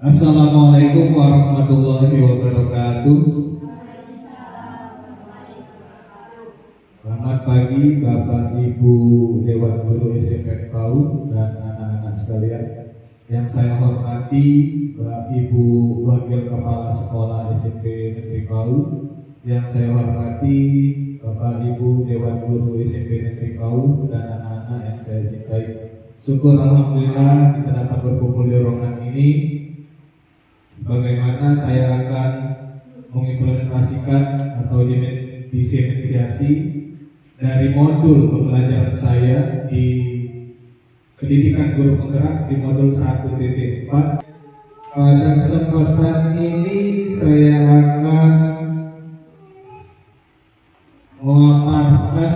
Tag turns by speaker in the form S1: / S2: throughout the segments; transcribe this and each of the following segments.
S1: Assalamualaikum warahmatullahi wabarakatuh. Selamat pagi Bapak Ibu Dewan Guru SMP PAUD dan anak-anak sekalian. Yang saya hormati Bapak Ibu Wakil Kepala Sekolah SMP Negeri PAUD. Yang saya hormati Bapak Ibu Dewan Guru SMP Negeri PAUD dan anak-anak yang saya cintai. Syukur alhamdulillah kita dapat berkumpul di ruangan ini. Bagaimana saya akan mengimplementasikan atau disinisiasi dari modul pembelajaran saya di pendidikan guru penggerak di modul 1.4. Pada kesempatan ini saya akan memaparkan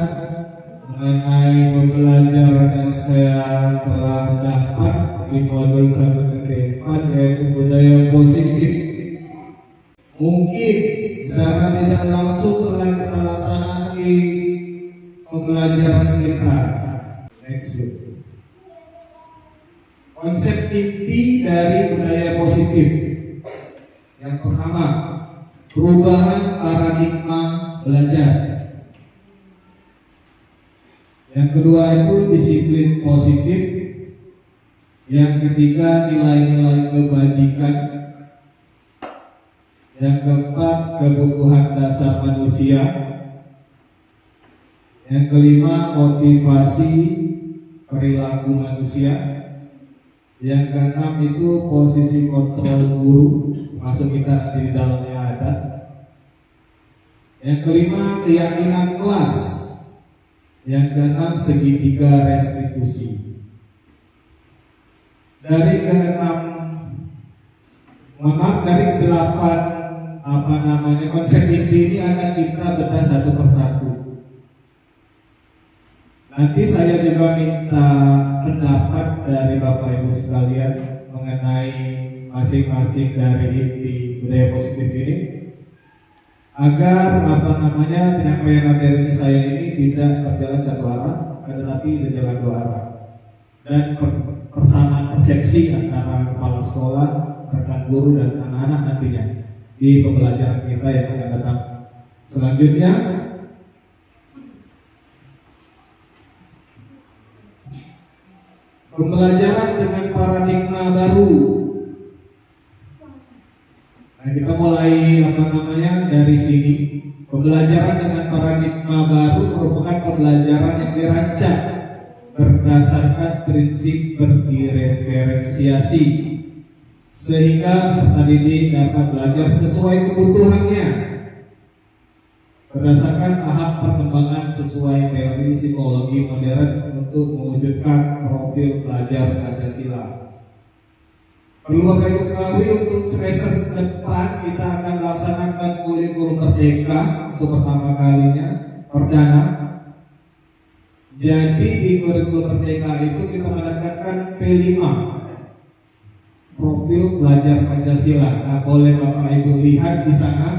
S1: mengenai pembelajaran yang saya telah dapat di modul 1.4, yaitu budaya positif. Mungkin secara tidak langsung telah kita laksanakan di pembelajaran kita. Next slide. Konsep inti dari budaya positif. Yang pertama, perubahan paradigma belajar. Yang kedua itu disiplin positif. Yang ketiga, nilai-nilai kebajikan. Yang keempat, kebutuhan dasar manusia. Yang kelima, motivasi perilaku manusia. Yang keenam itu posisi kontrol guru, masuk kita di dalamnya ada. Yang kelima, keyakinan kelas. Yang keenam, segitiga restitusi. Dari kedelapan konsep inti ini akan kita bedah satu persatu. Nanti saya juga minta pendapat dari Bapak Ibu sekalian mengenai masing-masing dari inti budaya positif ini, agar penyampaian materi saya ini tidak berjalan satu arah, tetapi berjalan dua arah, dan persamaan persepsi antara kepala sekolah, rekan guru dan anak-anak nantinya di pembelajaran kita yang akan datang. Selanjutnya, pembelajaran dengan paradigma baru. Nah, kita mulai dari sini. Pembelajaran dengan paradigma baru merupakan pembelajaran yang dirancang berdasarkan prinsip berdiferensiasi, sehingga peserta didik dapat belajar sesuai kebutuhannya berdasarkan tahap perkembangan sesuai teori psikologi modern untuk mewujudkan profil pelajar Pancasila. Perlu Bapak Ibu ketahui, untuk semester depan kita akan melaksanakan kurikulum merdeka untuk pertama kalinya, perdana. Jadi di kurikulum merdeka itu kita menekankan P5, profil pelajar Pancasila. Nah, boleh Bapak Ibu lihat di sana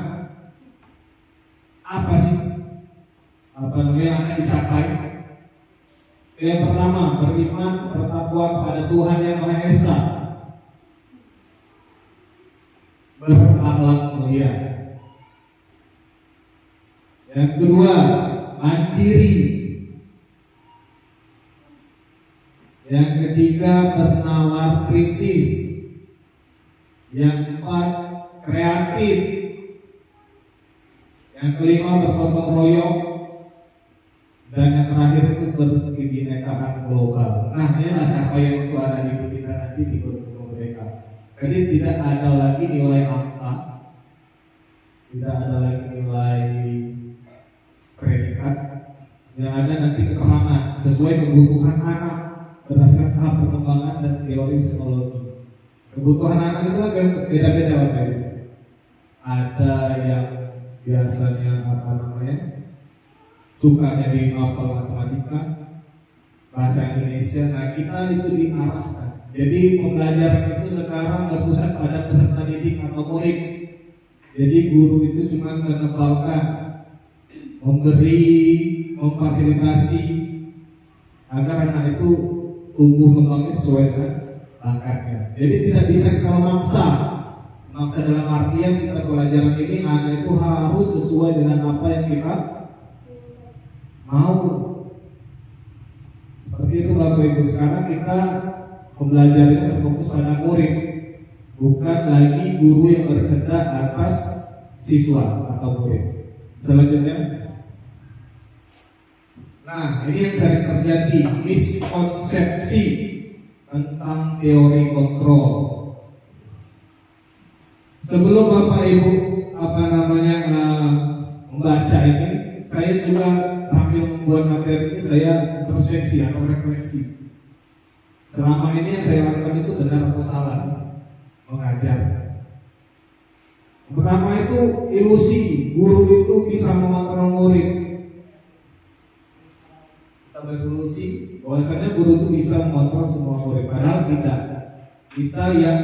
S1: apa sih yang akan dicapai. Yang pertama, beriman bertakwa kepada Tuhan Yang Maha Esa, berakhlak mulia. Yang kedua, mandiri. Yang ketiga, bernalar kritis. Yang keempat, kreatif. Yang kelima, bergotong royong. Dan yang terakhir itu berkebinekaan global. Nah, inilah capaian itu ada di kita nanti di kurikulum merdeka. Jadi tidak ada lagi nilai angka, tidak ada lagi nilai predikat, yang ada nanti keterangan sesuai kebutuhan anak berdasarkan tahap perkembangan dan teori psikologi. Kebutuhan anak itu kan beda-beda, Bapak Ibu. Ada yang biasanya suka jadi hafal matematika, bahasa Indonesia. Nah, kita itu diarahkan. Jadi pembelajaran itu sekarang berpusat pada peserta didik atau murid. Jadi guru itu cuma menebalkan, memberi, memfasilitasi agar anak itu tumbuh kembangnya sesuai dengan bakatnya. Jadi tidak bisa kita memaksa dalam artian kita pelajaran ini anak itu harus sesuai dengan apa yang kita mau. Seperti itu Bapak Ibu. Sekarang kita pembelajaran berfokus pada murid, bukan lagi guru yang berkehendak atas siswa atau murid. Selanjutnya, nah ini yang sering terjadi, miskonsepsi tentang teori kontrol. Sebelum Bapak Ibu membaca ini, saya juga sambil membuat materi ini saya introspeksi atau refleksi. Selama ini yang saya lakukan itu benar atau salah mengajar. Pertama itu ilusi guru itu bisa mengontrol murid. Kita berilusi bahwasanya guru itu bisa mengontrol semua murid, padahal tidak. Kita yang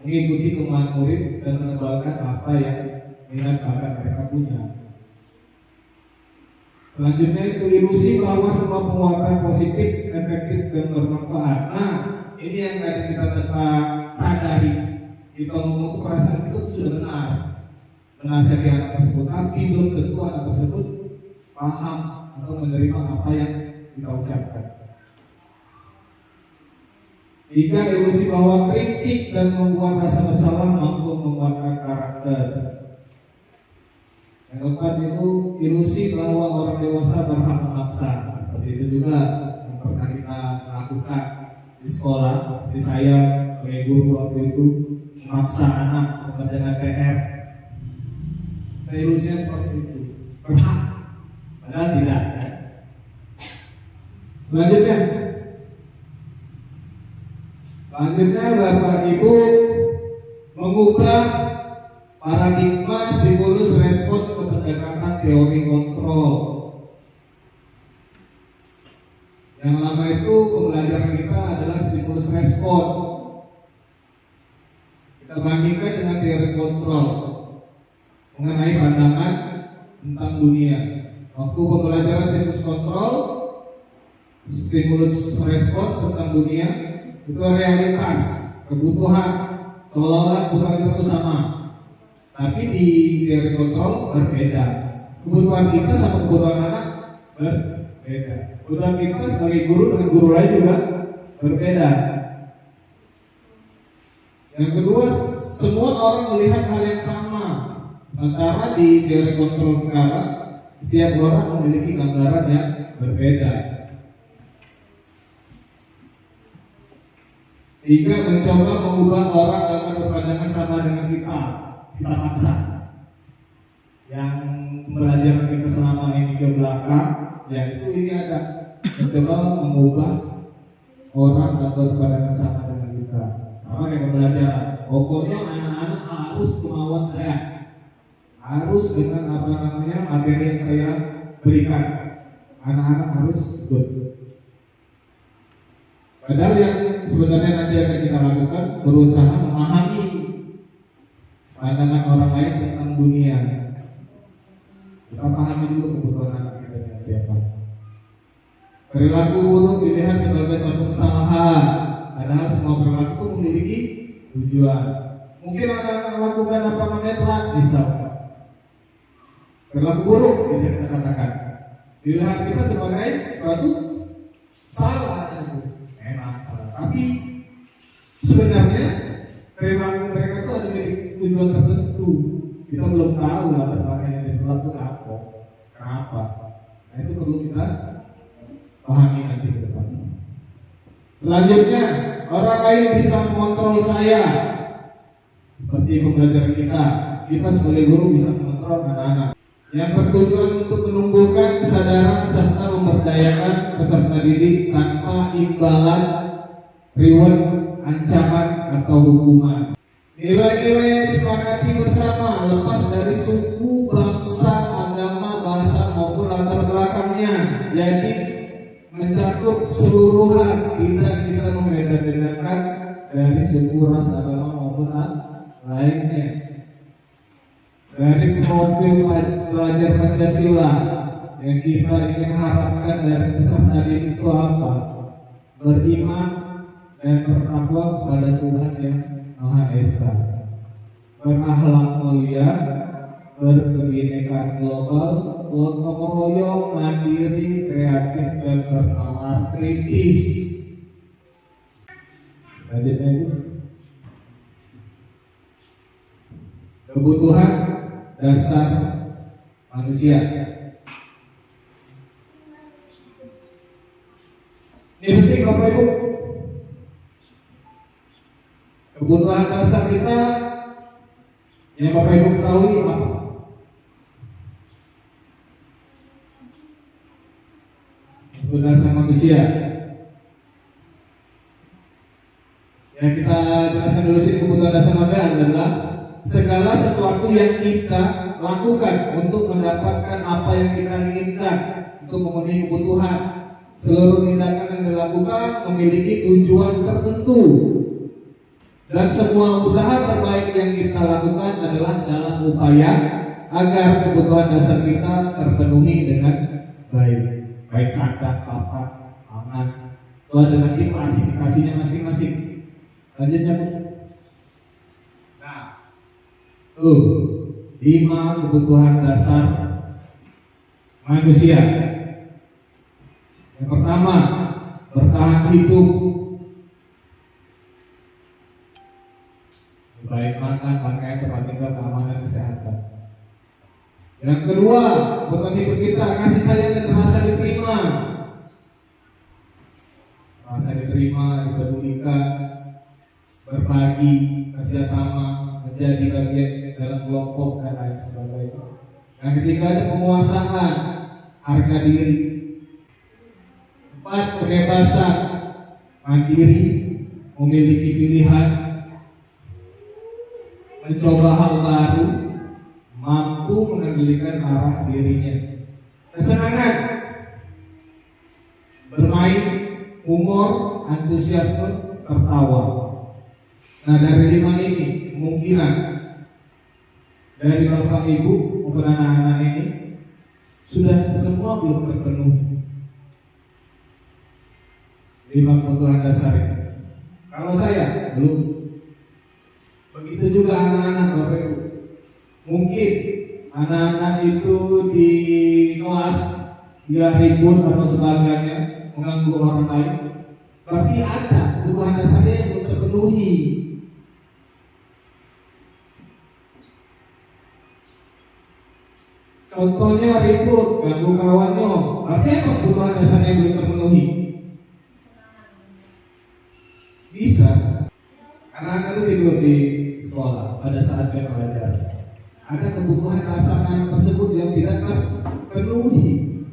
S1: mengikuti kemauan murid dan mengembangkan apa yang minat bakat mereka punya. Selanjutnya itu ilusi bahwa semua penguatan positif, efektif dan bermanfaat. Nah, ini yang tadi kita sadari. Kita ngomong perasaan itu sudah benar, menasihati anak tersebut, tapi belum tentu anak tersebut paham atau menerima apa yang kita ucapkan. Tiga, ilusi bahwa kritik dan membuat rasa bersalah mampu menguatkan karakter. Yang keempat itu ilusi bahwa orang dewasa berhak memaksa. Seperti itu juga yang pernah kita lakukan di sekolah. Seperti saya sebagai guru waktu itu memaksa anak mengerjakan PR. Ilusinya seperti itu, berhak, padahal tidak. Selanjutnya Bapak Ibu mengubah paradigma stimulus respon ke pendekatan teori kontrol. Yang lama itu pembelajaran kita adalah stimulus respon. Kita bandingkan dengan teori kontrol mengenai pandangan tentang dunia. Waktu pembelajaran stimulus respon tentang dunia itu realitas, kebutuhan, seolah-olah kebutuhan itu sama. Tapi di teori kontrol berbeda. Kebutuhan kita sama kebutuhan anak berbeda. Kebutuhan kita sebagai guru dengan guru lain juga berbeda. Yang kedua, semua orang melihat hal yang sama. Sementara di teori kontrol sekarang, setiap orang memiliki gambaran yang berbeda. Tiga, mencoba mengubah orang agar berpandangan sama dengan kita paksa. Yang pembelajaran kita selama ini ke belakang, yaitu ini ada mencoba mengubah orang agar berpandangan sama dengan kita. Sama kayak pembelajaran. Pokoknya anak-anak harus kemauan saya, harus dengan materi yang saya berikan. Anak-anak harus ikut. Padahal yang sebenarnya nanti akan kita lakukan berusaha memahami pandangan orang lain tentang dunia. Kita pahami dulu kebutuhan anak kita nanti apa. Perilaku buruk dilihat sebagai suatu kesalahan, padahal semua perilaku memiliki tujuan. Mungkin anak-anak melakukan telat, bisa. Perilaku buruk bisa kita katakan. Dilihat kita sebagai suatu salah, memang salah. Tapi sebenarnya perilaku mereka itu ada tujuan tertentu. Kita belum tahu latar belakang yang telat itu apa, kenapa. Nah itu perlu kita pahami nanti ke depan. Selanjutnya, orang lain bisa mengontrol saya. Seperti pembelajaran kita sebagai guru bisa mengontrol anak-anak. Yang bertujuan untuk menumbuhkan kesadaran serta memberdayakan peserta didik tanpa imbalan, reward, ancaman atau hukuman. Nilai-nilai yang disepakati bersama lepas dari suku, bangsa, agama, bahasa maupun latar belakangnya. Jadi mencakup seluruhan, tidak kita membeda-bedakan dari suku, ras, agama maupun lainnya. Dari profil belajar Pancasila yang kita ingin harapkan dari peserta didik itu apa? Beriman, dan bertakwa kepada Tuhan yang Maha Esa, berakhlak mulia, berkebinekaan global, gotong royong, mandiri, kreatif, dan bernalar kritis. Lanjutnya itu kebutuhan dasar manusia. Ini penting Bapak Ibu. Kebutuhan dasar kita yang Bapak Ibu ketahui apa? Kebutuhan dasar manusia. Yang kita jelaskan dulu sih, kebutuhan dasar manusia adalah segala sesuatu yang kita lakukan untuk mendapatkan apa yang kita inginkan, untuk memenuhi kebutuhan. Seluruh tindakan yang dilakukan memiliki tujuan tertentu, dan semua usaha terbaik yang kita lakukan adalah dalam upaya agar kebutuhan dasar kita terpenuhi dengan baik. Baik sadar, papan, pangan, telah dengan klasifikasinya masing-masing. Lanjutnya, nah, 5 kebutuhan dasar manusia. Yang pertama, bertahan hidup. Baik makan, pakaian, tempat tinggal, keamanan, kesehatan. Yang kedua, kebutuhan hidup kita, kasih sayang dan merasa diterima. Merasa diterima, dipedulikan, berbagi, kerjasama, menjadi bagian dalam kelompok, dan lain sebagainya. Yang ketiga, ada penguasaan, harga diri. 4, kebebasan, mandiri, memiliki pilihan, mencoba hal baru, mampu mengendalikan arah dirinya. Kesenangan, bermain, humor, antusiasme, tertawa. Nah, dari 5 ini kemungkinan dari Bapak Ibu maupun anak-anak ini sudah semua belum terpenuhi. 5 kebutuhan dasar ini. Kalau saya belum. Begitu juga anak-anak Bapak Ibu. Mungkin anak-anak itu di kelas dia ribut atau sebagainya, mengganggu orang lain. Berarti ada kebutuhan dasarnya yang belum terpenuhi. Contohnya ribut, ganggu kawannya. Berarti apa kebutuhan dasarnya yang belum terpenuhi? Bisa. Anak-anak itu tidur di sekolah pada saat dia belajar. Ada kebutuhan dasar anak tersebut yang tidak terpenuhi.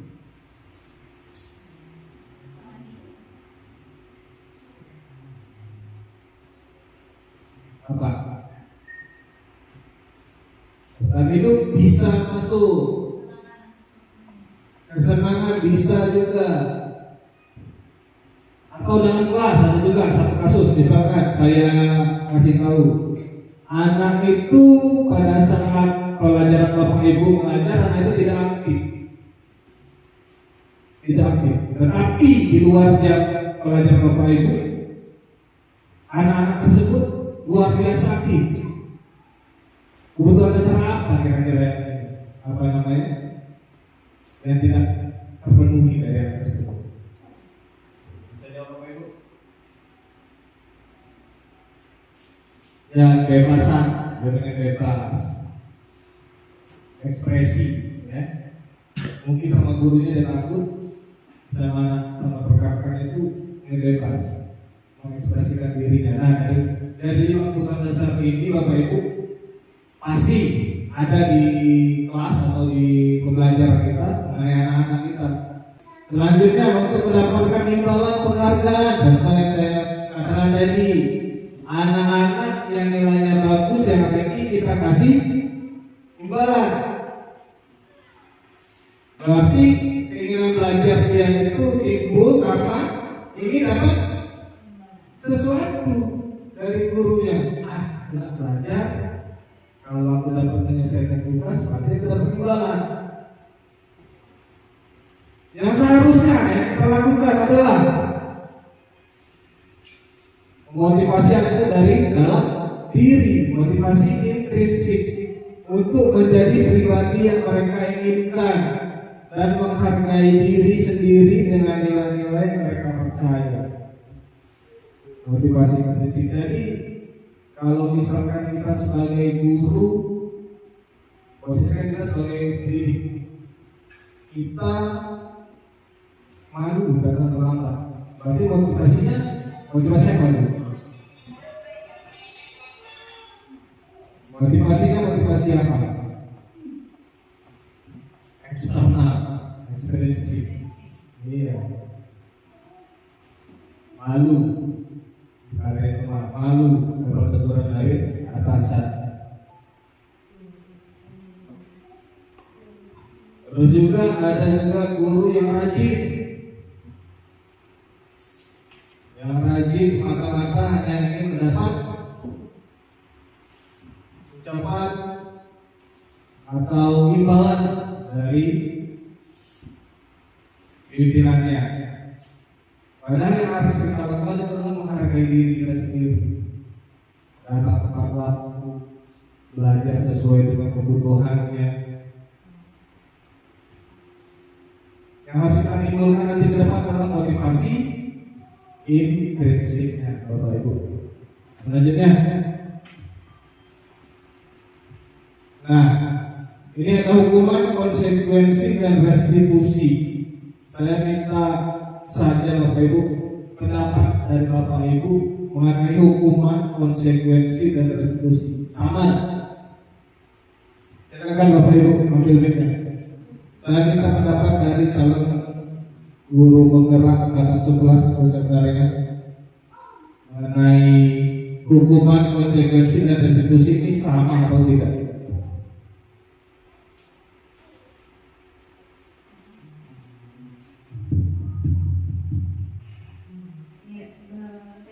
S1: Apa? Dan itu bisa masuk. Kesenangan bisa juga. Atau dalam kelas ada juga satu kasus, misalkan saya kasih tahu anak itu pada saat pelajaran Bapak Ibu mengajar, anak itu tidak aktif. Tetapi di luar jam pelajaran Bapak Ibu, anak-anak tersebut luar biasa aktif. Kebutuhan dasar apa kira-kira yang tidak terpenuhi dari anak tersebut? Ya, kebebasan, dengan bebas, ekspresi, ya. Mungkin sama gurunya dia takut, sama rekan-rekan itu bebas, mengekspresikan dirinya. Nah, dari 5 kebutuhan dasar ini, Bapak Ibu, pasti ada di kelas atau di pembelajaran kita mengenai anak-anak kita. Selanjutnya, untuk mendapatkan imbalan penghargaan, contoh yang saya katakan tadi, anak-anak yang nilainya bagus, yang tinggi, kita kasih imbalan. Berarti keinginan belajar dia itu timbul karena ingin dapat sesuatu dari gurunya. Tidak belajar, kalau aku dapat menyelesaikan tugas, berarti aku dapat imbalan. Yang seharusnya yang kita lakukan adalah Motivasi yang itu dari dalam diri, motivasi intrinsik untuk menjadi pribadi yang mereka inginkan dan menghargai diri sendiri dengan nilai-nilai yang mereka percaya. Motivasi intrinsik. Jadi kalau misalkan kita sebagai guru, posisikan kita sebagai pendidik, kita malu datang terlambat. Berarti motivasinya malu. Motivasi apa? Eksternal, ekstrinsik. Iya. Malu. Karena itu malu dapat teguran dari atasan. Terus juga ada juga guru yang rajin. Yang rajin semata-mata hanya ingin mendapat ucapan atau imbalan dari pimpinannya. Padahal yang harus kita lakukan adalah menghargai diri kita sendiri. Datang tepat waktu, belajar sesuai dengan kebutuhannya. Yang harus kita timbulkan nanti ke depan adalah motivasi intrinsiknya, Bapak Ibu. Selanjutnya, nah, ini ada hukuman, konsekuensi, dan restitusi. Saya minta saja Bapak Ibu pendapat dari Bapak Ibu mengenai hukuman, konsekuensi, dan restitusi. Sama? Silakan Bapak Ibu ambil mic-nya. Saya minta pendapat dari calon guru penggerak angkatan 11 Nusantara mengenai hukuman, konsekuensi, dan restitusi ini sama atau tidak?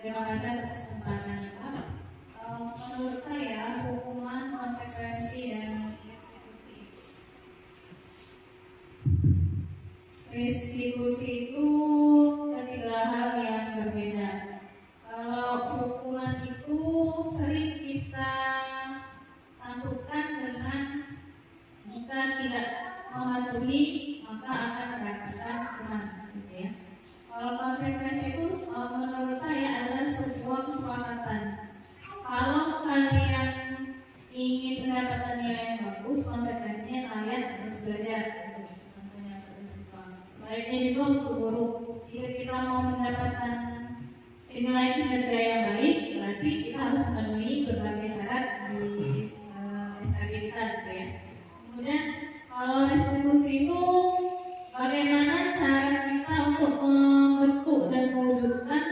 S2: Terima kasih atas kesempatannya, Pak. Menurut saya hukuman, konsekuensi, dan restitusi itu ketiga hal yang berbeda. Kalau hukuman itu sering kita sangkutkan dengan jika tidak mematuhi maka akan mendapatkan hukuman, gitu ya. Kalau konsekuensi itu menurut saya adalah sebuah kesepakatan. Kalau kalian ingin mendapatkan nilai yang bagus, konsekuensinya kalian harus belajar. Sebaliknya juga untuk guru, jika kita mau mendapatkan nilai kinerja yang baik, berarti kita harus memenuhi berbagai syarat di SKB kita, gitu ya. Kemudian kalau restitusi itu bagaimana cara kita untuk membentuk dan mewujudkan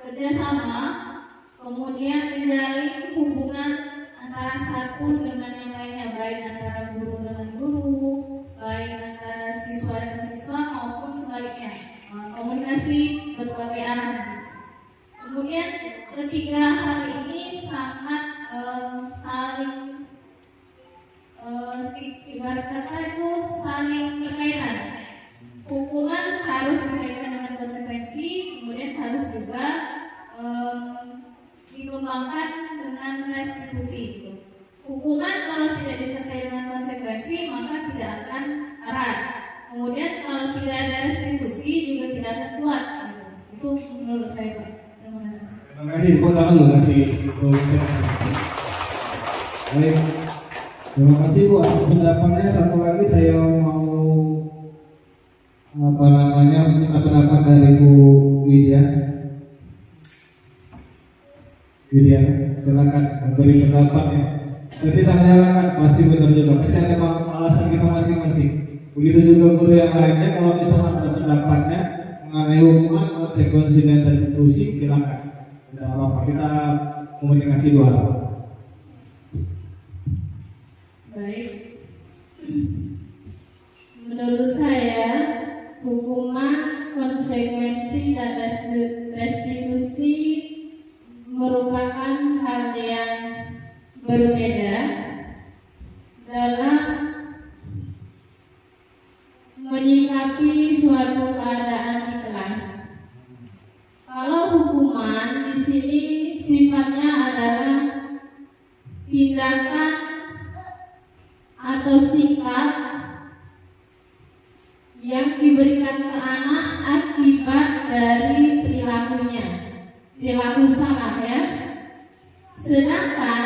S2: kerjasama, kemudian menjalin hubungan antara satu dengan yang lainnya, baik antara guru dengan guru, baik antara siswa dengan siswa maupun sebaliknya, komunikasi berbagai arah. Kemudian ketiga hal ini sangat saling ibarat kata itu saling berkaitan. Hukuman harus berkaitan dengan konsekuensi, kemudian harus juga dikembangkan dengan restitusi. Hukuman kalau tidak disertai dengan konsekuensi maka tidak akan erat. Kemudian kalau tidak ada restitusi juga tidak akan kuat. Itu menurut saya, Pak. Terima kasih.
S1: Terima kasih. Kau tangan lu kasih. Baik. Terima kasih Bu atas pendapatnya. Satu lagi saya mau minta pendapat dari Bu Widya. Widya, silakan memberi pendapatnya. Jadi tak menyalahkan, pasti benar juga. Pasti ada alasan kita masing-masing. Begitu juga guru yang lainnya, kalau misalnya ada pendapatnya mengenai hukuman, konsekuensi, dan restitusi, silakan. Tidak apa-apa, kita komunikasi dua hal.
S2: Baik. Menurut saya hukuman, konsekuensi, dan restitusi merupakan hal yang berbeda dalam menyikapi suatu keadaan di kelas.
S3: di sini sifatnya adalah tindakan atau sikap yang diberikan ke anak akibat dari perilakunya, perilaku salah ya. Sedangkan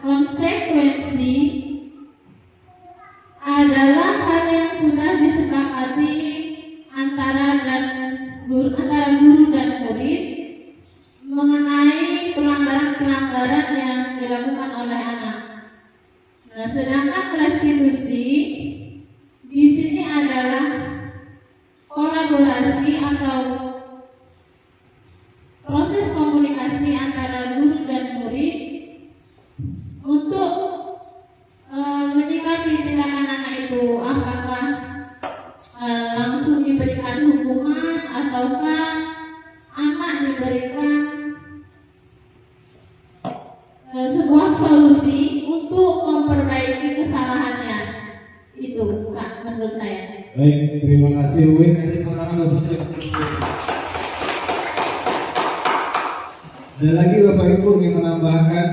S3: konsekuensi adalah hal yang sudah disepakati antara guru dan murid mengenai pelanggaran-pelanggaran yang dilakukan oleh anak. Nah, sedangkan restitusi di sini adalah kolaborasi atau proses komunikasi antara guru dan murid untuk menyikapi tindakan anak itu, apakah langsung diberikan hukuman ataukah anak diberikan sebuah solusi untuk memperbaiki kesalahannya. Itu Kak, menurut saya.
S1: Baik, terima kasih Uwe. Kasih tangan untuk ada lagi Bapak Ibu yang menambahkan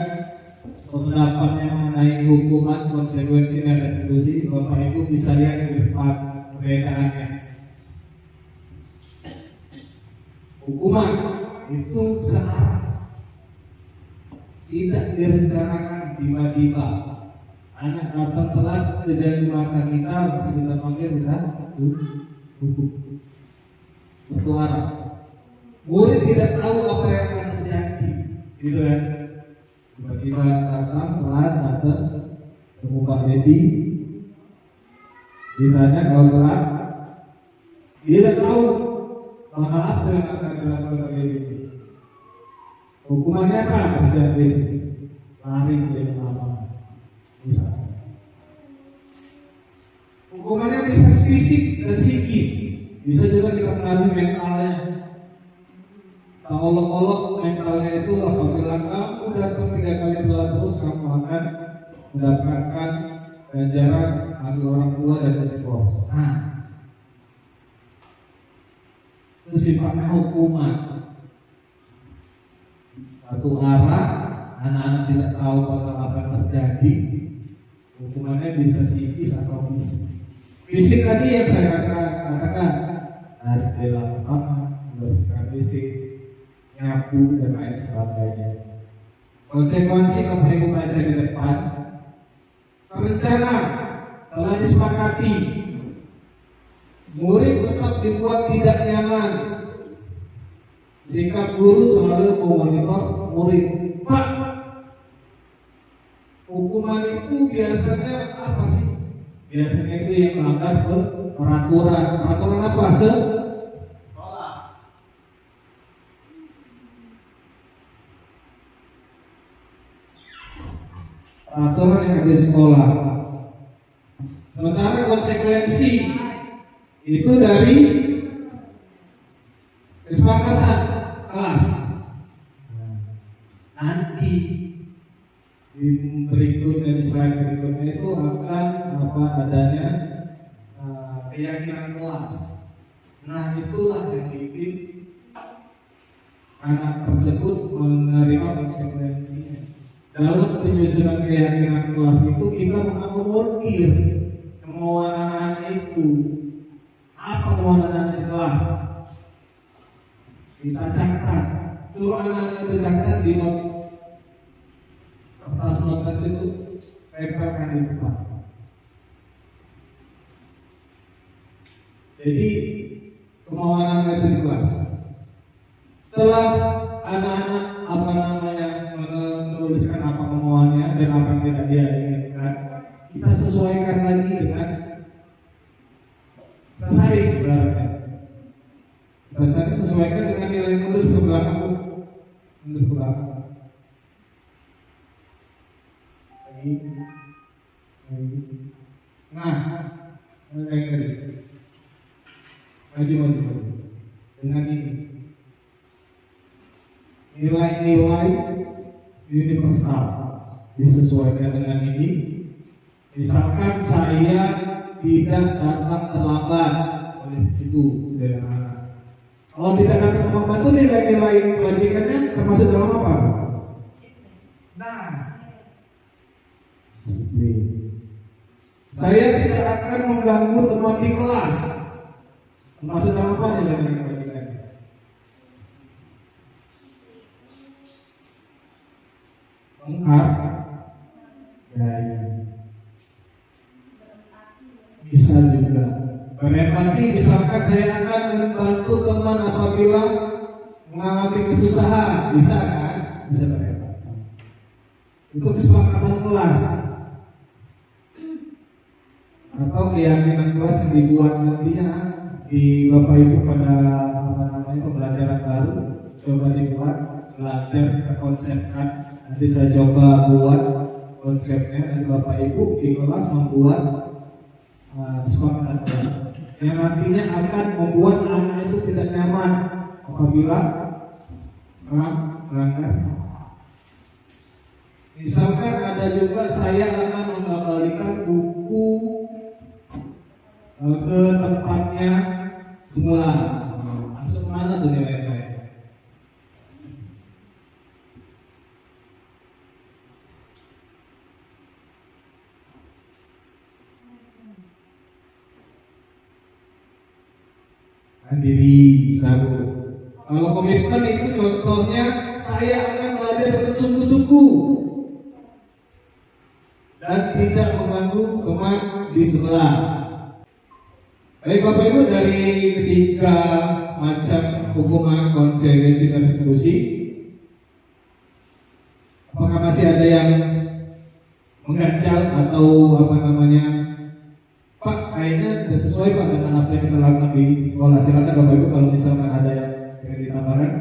S1: pendapatnya mengenai hukuman, konsekuensi dan restitusi. Bapak Ibu bisa lihat di depan perbedaannya. Hukuman itu searah, tidak direncanakan tiba-tiba. Anak datang telat dari mata kita, langsung kita panggil sudah hukum. Satu arah. Murid tidak tahu apa yang akan terjadi, gitu kan? Tiba-tiba datang telat, ketemu Pak Dedi, ditanya kalau telat, dia tidak tahu maka apa yang akan dilakukan Pak Dedi. Hukumannya apa? Bisa lari dari lapangan. Bisa. Hukumannya bisa fisik dan psikis. Bisa juga kita pengaruhi mentalnya. Tak olok-olok mentalnya itu apabila kamu datang 3 kali telat terus, kamu akan mendapatkan ganjaran bagi orang tua dan diskors. Nah, itu sifatnya hukuman. Satu arah, anak-anak tidak tahu bakal apa yang terjadi. Hukumannya bisa psikis atau fisik. Fisik tadi yang saya katakan, dari lapangan, membersihkan fisik, nyapu dan lain sebagainya. Konsekuensi Bapak Ibu baca di depan. Rencana telah disepakati. Murid tetap dibuat tidak nyaman. Sikap guru selalu memonitor murid. Pak, hukuman itu biasanya apa sih? Biasanya itu yang melanggar peraturan. Peraturan apa? Peraturan yang ada di sekolah. Sementara konsekuensi itu dari kesepakatan kelas. Nanti di berikutnya, di slide berikutnya itu akan apa adanya keyakinan kelas. Nah, itulah yang bikin anak tersebut menerima konsekuensinya. Dalam penyusunan keyakinan kelas itu kita mengakomodir kemauan anak-anak itu. Apa kemauan anak-anak di kelas? Kita catat. Suruh anak-anak itu catat di kertas notas itu, tempelkan di depan. Jadi kemauan anak itu di kelas. Setelah anak-anak menuliskan apa kemauannya dan apa yang tidak dia inginkan, kita sesuaikan lagi dengan pesaing berarti. Pesaing sesuaikan dengan nilai mundur ke belakang, mundur ke belakang. Nah, maju dengan ini nilai-nilai universal disesuaikan dengan ini. Misalkan saya tidak datang terlambat, oleh situ sederhana. Kalau tidak datang terlambat itu nilai-nilai majikannya termasuk dalam apa? Nah, disiplin. Saya tidak akan mengganggu teman di kelas. Termasuk dalam apa nih yang diperhatikan? Menghargai. Bisa juga berempati, misalkan saya akan membantu teman apabila mengalami kesusahan, bisa kan? Bisa berempati. Itu kesepakatan kelas atau keyakinan kelas yang dibuat nantinya di Bapak Ibu pada pembelajaran baru. Coba dibuat, belajar, kita konsepkan. Nanti saya coba buat konsepnya dan Bapak Ibu di kelas membuat kesepakatan kelas yang nantinya akan membuat anak itu tidak nyaman apabila melanggar. Misalkan ada juga saya akan mengembalikan buku ke tempatnya semula. Masuk mana tuh nilai? Diri sabu. Kalau komitmen itu contohnya saya akan belajar dengan sungguh-sungguh dan tidak mengganggu teman di sebelah. Baik Bapak Ibu, dari ketiga macam hukuman, konsekuensi dan restitusi, apakah masih ada yang mengganjal atau Pak, kayaknya tidak sesuai Pak dengan apa yang kita lakukan di sekolah. Silakan Bapak Ibu kalau misalkan ada yang ingin ditambahkan.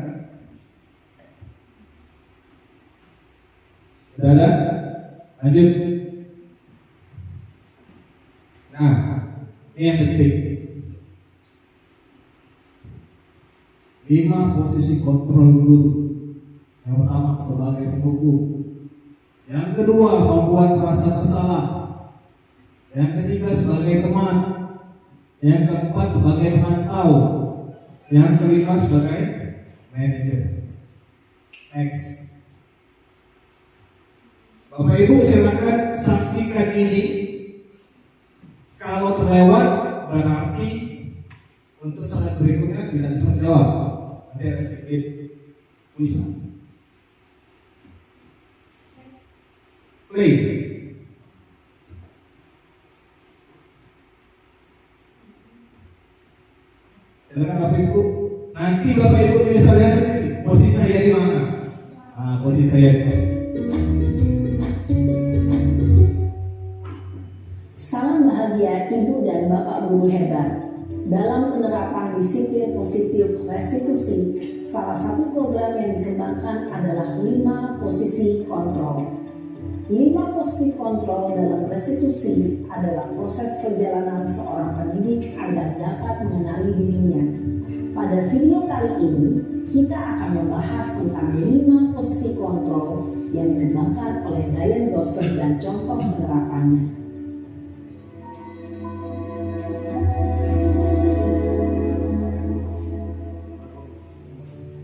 S1: Sudah ada? Lanjut. Nah, ini yang penting. 5 posisi kontrol guru. Yang pertama sebagai penghukum. Yang kedua membuat rasa bersalah. Yang ketiga sebagai teman. Yang keempat sebagai pemantau. Yang kelima sebagai manajer. Next. Bapak Ibu silakan saksikan ini. Kalau terlewat berarti untuk slide berikutnya tidak bisa menjawab. Nanti ada sedikit tulisan. Play. Silakan Bapak Ibu. Nanti Bapak Ibu bisa lihat sendiri posisi saya di mana. Posisi saya di mana.
S4: Salam bahagia Ibu dan Bapak Guru hebat. Dalam penerapan disiplin positif restitusi, salah satu program yang dikembangkan adalah 5 posisi kontrol. 5 posisi kontrol dalam restitusi adalah proses perjalanan seorang pendidik agar dapat mengenali dirinya. Pada video kali ini, kita akan membahas tentang 5 posisi kontrol yang dikembangkan oleh Diane Dawson dan contoh penerapannya.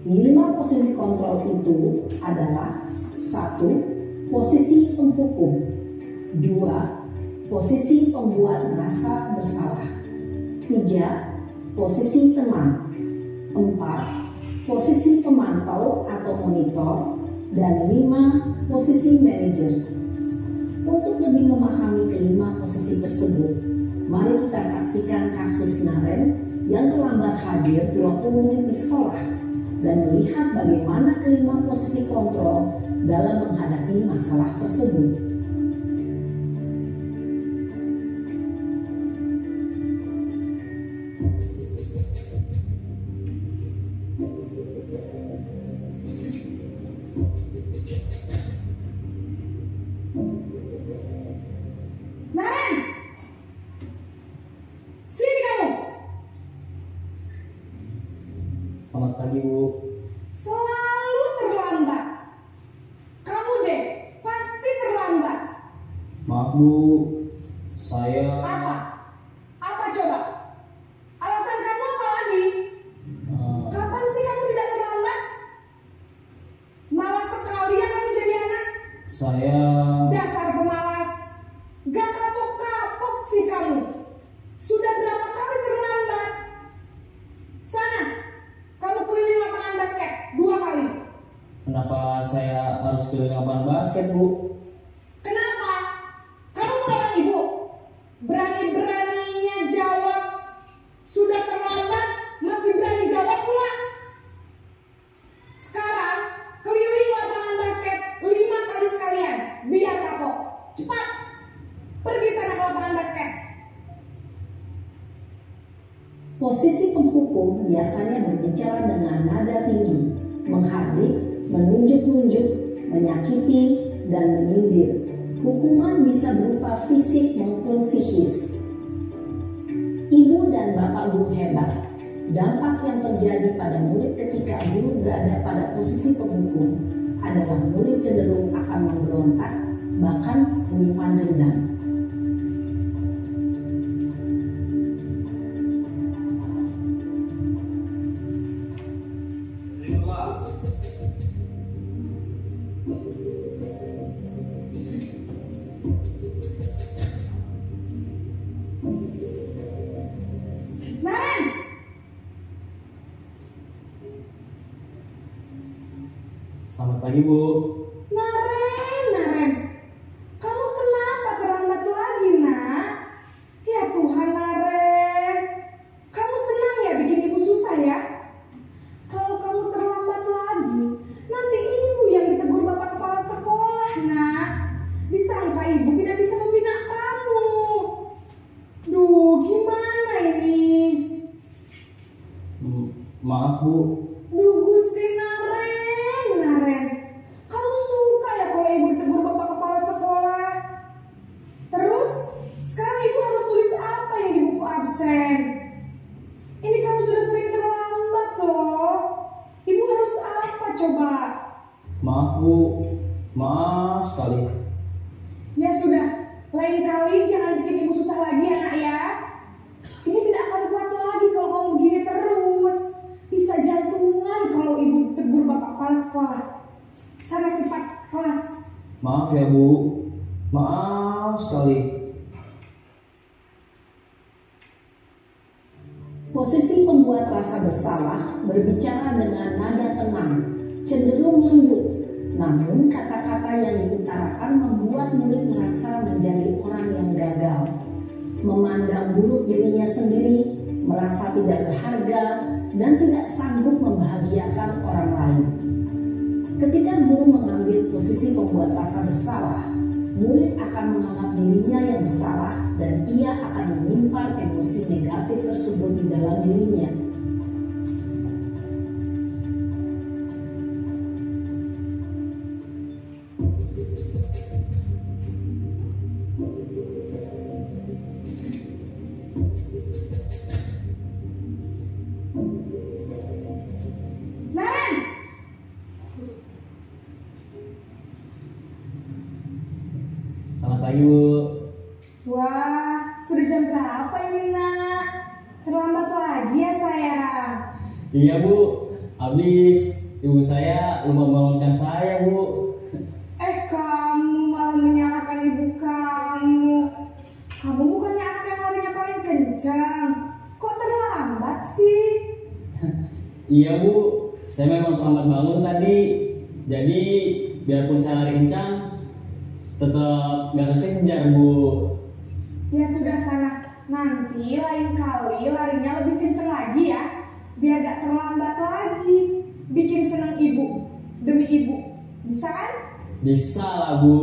S4: Lima posisi kontrol itu adalah 1. Posisi penghukum. 2. Posisi pembuat merasa bersalah. 3. Posisi teman. 4. Posisi pemantau atau monitor. Dan 5. Posisi manajer. Untuk lebih memahami kelima posisi tersebut, mari kita saksikan kasus Naren yang terlambat hadir 20 menit di sekolah dan melihat bagaimana kelima posisi kontrol dalam menghadapi masalah tersebut.
S3: Naren, sini kamu.
S5: Selamat pagi Bu.
S3: Selalu terlambat. Kamu deh, pasti terlambat.
S5: Maaf Bu, saya
S3: Apa? Apa coba? Alasan kamu apa lagi?
S5: eh,
S3: Kapan sih kamu tidak terlambat?
S5: Saya
S3: Dasar pemalas. Gak kapok-kapok sih kamu. Sudah berapa kali terlambat? Sana, kamu keliling lapangan basket 2 kali.
S5: Kenapa saya harus keliling lapangan basket, Bu?
S3: Kenapa? Kamu melawan ibu. Berani-beraninya jawab. Sudah terlambat, masih berani jawab pula. Sekarang, keliling lapangan basket 5 kali sekalian. Biar kapok. Cepat. Pergi sana ke lapangan basket.
S4: Posisi penghukum biasanya berbicara dengan nada tinggi, menghardik, menunjuk-nunjuk, menyakiti, dan menyindir. Hukuman bisa berupa fisik maupun psikis. Ibu dan bapak guru hebat. Dampak yang terjadi pada murid ketika guru berada pada posisi penghukum adalah murid cenderung akan memberontak, bahkan menyimpan dendam.
S3: Naren,
S5: Selamat pagi, Bu.
S3: Naren. Kamu kenapa terlambat lagi, nak? Ya Tuhan, Naren. Kamu senang ya bikin ibu susah ya? Kalau kamu terlambat lagi, nanti ibu yang ditegur bapak kepala sekolah, nak. Disangka ibu tidak bisa membina kamu. Duh, gimana ini?
S5: Maaf, Bu.
S3: Duh, Gusti Naren. Kamu suka ya kalau ibu ditegur bapak kepala sekolah? Terus, sekarang ibu harus tulis apa yang di buku absen? Ini kamu sudah sering terlambat loh. Ibu harus apa coba?
S5: Maaf, Bu. Maaf sekali.
S3: Ya sudah, lain kali jangan bikin ibu susah lagi ya, nak ya. Ibu tidak akan kuat lagi kalau kamu begini terus. Bisa jantungan kalau ibu ditegur bapak kepala sekolah. Sana cepat ke kelas.
S5: Maaf ya, Bu. Maaf sekali.
S4: Posisi pembuat rasa bersalah berbicara dengan nada tenang, cenderung lembut. Namun kata-kata yang diutarakan membuat murid merasa menjadi orang yang gagal, memandang buruk dirinya sendiri, merasa tidak berharga, dan tidak sanggup membahagiakan orang lain. Ketika guru mengambil posisi pembuat rasa bersalah, murid akan menganggap dirinya yang bersalah dan ia akan menyimpan emosi negatif tersebut di dalam dirinya.
S3: Naren,
S5: Selamat pagi, Bu.
S3: wah, sudah jam berapa ini, nak? Terlambat lagi ya, sayang.
S5: Iya, Bu. Habis ibu saya lupa membangunkan saya, Bu.
S3: Kamu malah menyalahkan ibu kamu. Kamu bukannya anak yang larinya paling kencang. Kok terlambat sih?
S5: Iya, Bu. Saya memang terlambat bangun tadi. Jadi biarpun saya lari kencang, tetap gak kekejar, Bu.
S3: Ya sudah sana. Nanti lain kali larinya lebih kencang lagi ya. Biar gak terlambat lagi. Bikin senang ibu. Demi ibu. Bisa kan?
S5: Bisa lah, Bu.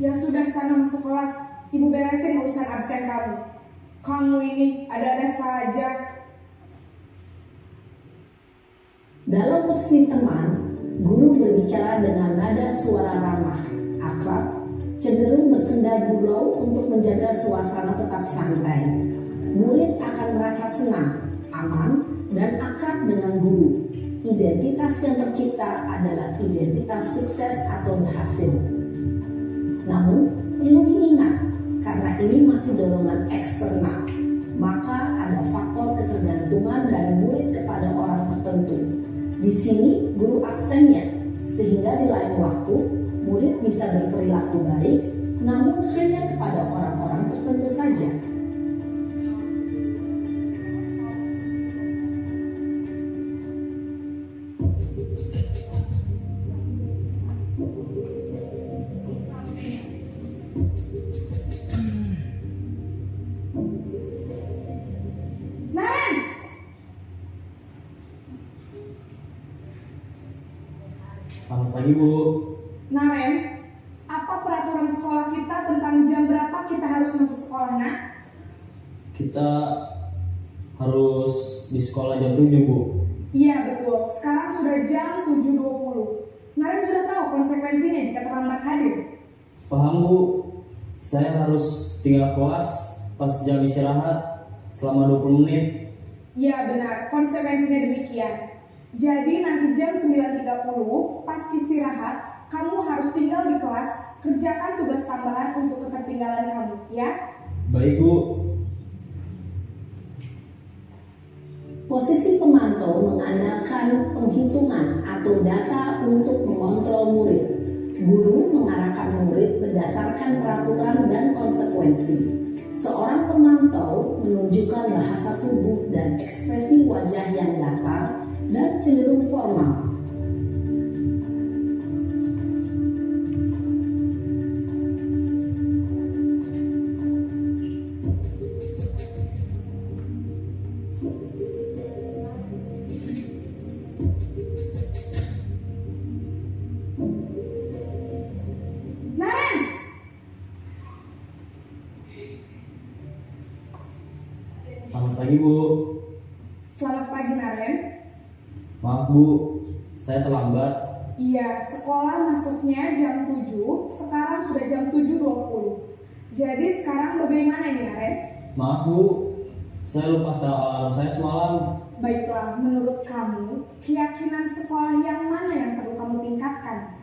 S3: Ya sudah sana masuk kelas. Ibu beresin urusan absen kamu. Kamu ini ada-ada saja.
S4: Dalam posisi teman, guru berbicara dengan nada suara ramah, akrab, cenderung bersenda gurau untuk menjaga suasana tetap santai. Murid akan merasa senang, aman, dan akrab dengan guru. Identitas yang tercipta adalah identitas sukses atau berhasil. Namun, perlu diingat, karena ini masih dorongan eksternal, maka ada faktor ketergantungan dari murid kepada orang tertentu. Di sini, guru aksennya, sehingga di lain waktu, murid bisa berperilaku baik, namun hanya kepada orang-orang tertentu saja.
S3: Naren,
S5: Selamat pagi Bu.
S3: Naren, apa peraturan sekolah kita tentang jam berapa kita harus masuk sekolah, nak?
S5: Kita harus di sekolah jam 7 Bu.
S3: Iya betul, sekarang sudah jam 7.20. Naren sudah tahu konsekuensinya jika terlambat hadir.
S5: Paham Bu, saya harus tinggal kelas pas jam istirahat selama 20 menit.
S3: Iya benar, konsekuensinya demikian. Jadi nanti jam 9.30 pas istirahat, kamu harus tinggal di kelas, kerjakan tugas tambahan untuk ketertinggalan kamu, ya?
S5: Baik Bu.
S4: Posisi pemantau mengandalkan penghitungan atau data untuk mengontrol murid. Guru mengarahkan murid berdasarkan peraturan dan konsekuensi. Seorang pemantau menunjukkan bahasa tubuh dan ekspresi wajah yang datar dan cenderung formal.
S3: Naren!
S5: Selamat pagi Bu.
S3: Selamat pagi Naren.
S5: Maaf Bu, saya terlambat.
S3: Iya, sekolah masuknya jam 7, sekarang sudah jam 7.20. Jadi sekarang bagaimana ini Naren?
S5: Maaf Bu, saya lupa setel alarm saya semalam.
S3: Baiklah, menurut kamu, keyakinan sekolah yang mana yang perlu kamu tingkatkan?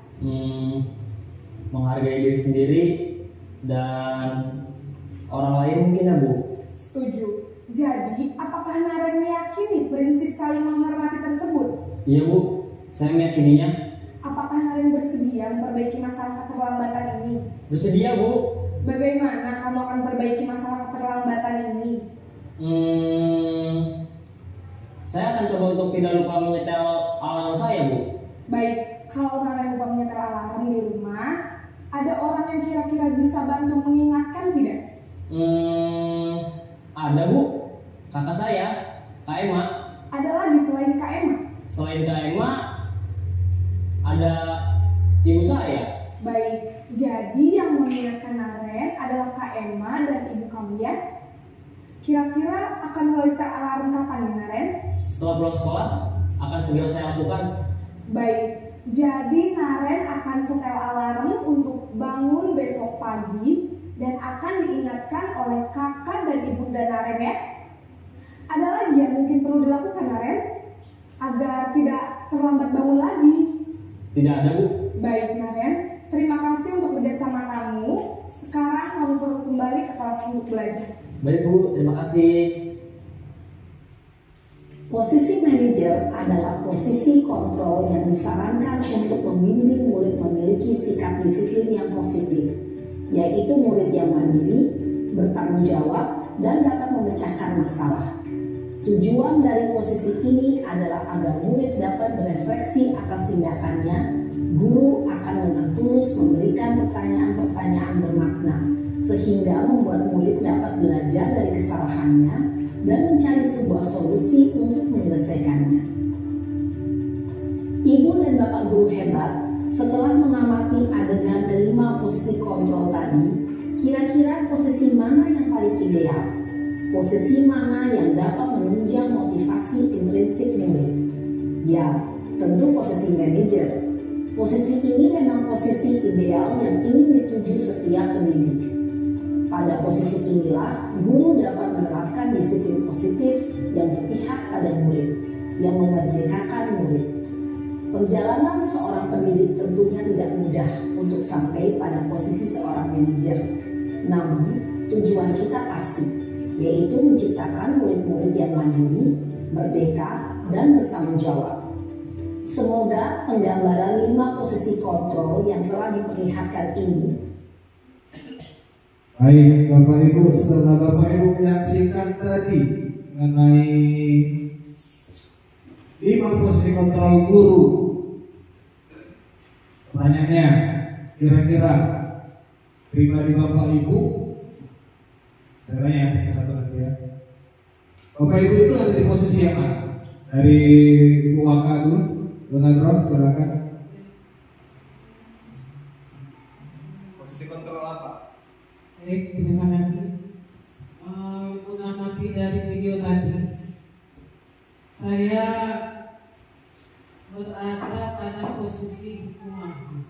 S5: Menghargai diri sendiri dan orang lain mungkin ya Bu.
S3: Setuju. Jadi, apakah Naren meyakini prinsip saling menghormati tersebut?
S5: Iya Bu, saya meyakininya.
S3: Apakah Naren bersedia memperbaiki masalah keterlambatan ini?
S5: Bersedia Bu.
S3: Bagaimana kamu akan perbaiki masalah keterlambatan ini?
S5: Saya akan coba untuk tidak lupa menyetel alarm saya Bu.
S3: Baik, kalau Naren lupa menyetel alarm di rumah, ada orang yang kira-kira bisa bantu mengingatkan tidak?
S5: Ada Bu, kakak saya, Kak Emma.
S3: Ada lagi selain Kak Emma?
S5: Selain Kak Emma, ada ibu saya.
S3: Baik, jadi yang mengingatkan Naren adalah Kak Emma dan ibu kamu ya? Kira-kira akan mulai setel alarm kapan nih Naren?
S5: Setelah pulang sekolah, akan segera saya lakukan.
S3: Baik, jadi Naren akan setel alarm untuk bangun besok pagi dan akan diingatkan oleh kakak dan ibunda Naren ya. Ada lagi yang mungkin perlu dilakukan Naren agar tidak terlambat bangun lagi?
S5: Tidak ada Bu.
S3: Baik Naren, terima kasih untuk kerjasama kamu. Sekarang kamu perlu kembali ke kelas untuk belajar.
S5: Baik Bu, terima kasih.
S4: Posisi manajer adalah posisi kontrol yang disarankan untuk membimbing murid memiliki sikap disiplin yang positif, yaitu murid yang mandiri, bertanggung jawab, dan dapat memecahkan masalah. Tujuan dari posisi ini adalah agar murid dapat berefleksi atas tindakannya. Guru akan dengan tulus memberikan pertanyaan-pertanyaan bermakna, sehingga membuat murid dapat belajar dari kesalahannya dan mencari sebuah solusi untuk menyelesaikannya. Ibu dan bapak guru hebat, setelah mengamati adegan kelima posisi kontrol tadi, kira-kira posisi mana yang paling ideal? Posisi mana yang dapat menunjang motivasi intrinsik murid? Ya, tentu posisi manajer. Posisi ini memang posisi ideal yang ingin dituju setiap pendidik. Pada posisi inilah, guru dapat menerapkan disiplin positif yang berpihak pada murid, yang memerdekakan murid. Perjalanan seorang pendidik tentunya tidak mudah untuk sampai pada posisi seorang manajer. Namun, tujuan kita pasti, yaitu menciptakan murid-murid yang mandiri, merdeka, dan bertanggung jawab. Semoga penggambaran kelima posisi kontrol yang telah diperlihatkan ini.
S1: Baik, Bapak Ibu, setelah Bapak Ibu menyaksikan tadi mengenai 5 posisi kontrol guru, pertanyaannya, kira-kira pribadi Bapak Ibu, saya tanya satu lagi ya, Bapak Ibu itu ada di posisi yang mana? Dari Bu Waka dulu, Donald silakan. Posisi kontrol apa?
S6: Baik, terima kasih. Mengamati dari video tadi, saya berada pada posisi hukum.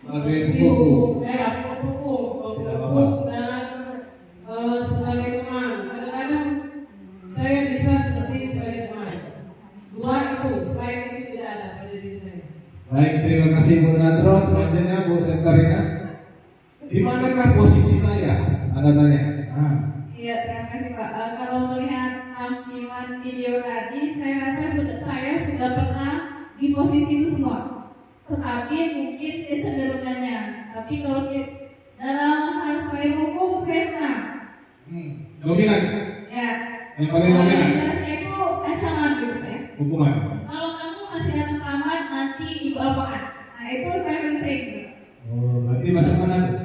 S6: Posisi hukum, hukum dan sebagai teman. Kadang-kadang saya bisa seperti sebagai teman. Dua itu, selain itu tidak ada pada diri saya.
S1: Baik, terima kasih Bu Nadro. Selanjutnya Bu Sentarina. Di manakah posisi saya? Anda tanya.
S2: Iya, terima kasih Pak. Kalau melihat tampilan video tadi, saya rasa saya sudah pernah di posisi itu semua. Tetapi mungkin kecenderungannya. Tapi kalau dalam hal saya hukum, saya pernah.
S1: Dominan.
S2: Ya.
S1: Yang paling dominan.
S2: Jelasnya itu ancaman gitu ya.
S1: Hukuman.
S2: Kalau kamu masih datang terlambat, nanti ibu apakan. Nah itu saya paling sering.
S1: Oh, berarti masuk mana tuh?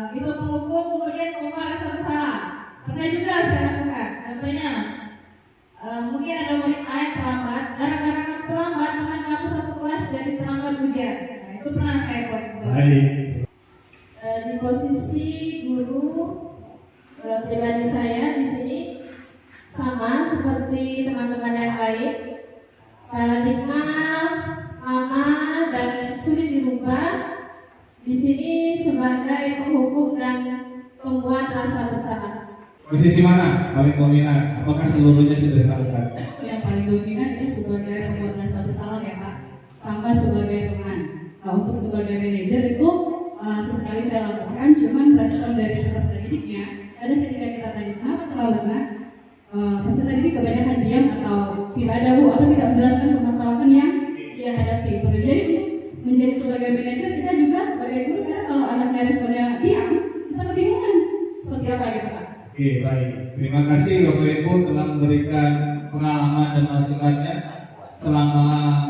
S2: Itu penghukum, kemudian pengumuman rasa bersalah. Pernah juga saya lakukan. Contohnya, mungkin ada murid A yang terlambat. Gara-gara kamu terlambat, teman kamu satu kelas jadi terlambat ujian. Nah itu pernah saya buat.
S1: Baik.
S2: Di posisi guru pribadi saya di sini sama seperti teman-teman yang lain. Paradigma lama dan sulit dirubah. Di sini sebagai penghukum dan pembuat rasa bersalah.
S1: Posisi mana paling dominan? Apakah seluruhnya sudah dilakukan?
S2: Yang paling dominan itu sebagai pembuat rasa bersalah ya Pak. Tambah sebagai teman. Nah, untuk sebagai manajer itu sesekali saya lakukan. Cuman respon dari peserta didiknya, ada ketika kita tanya kenapa terlambat, peserta didik kebanyakan diam atau tidak ada atau tidak menjelaskan permasalahan yang dia hadapi. Jadi menjadi sebagai manajer kita juga sebagai guru, karena kalau anaknya responnya diam, kita kebingungan seperti apa gitu Pak.
S1: Oke, baik. Terima kasih Bapak Ibu telah memberikan pengalaman dan masukannya selama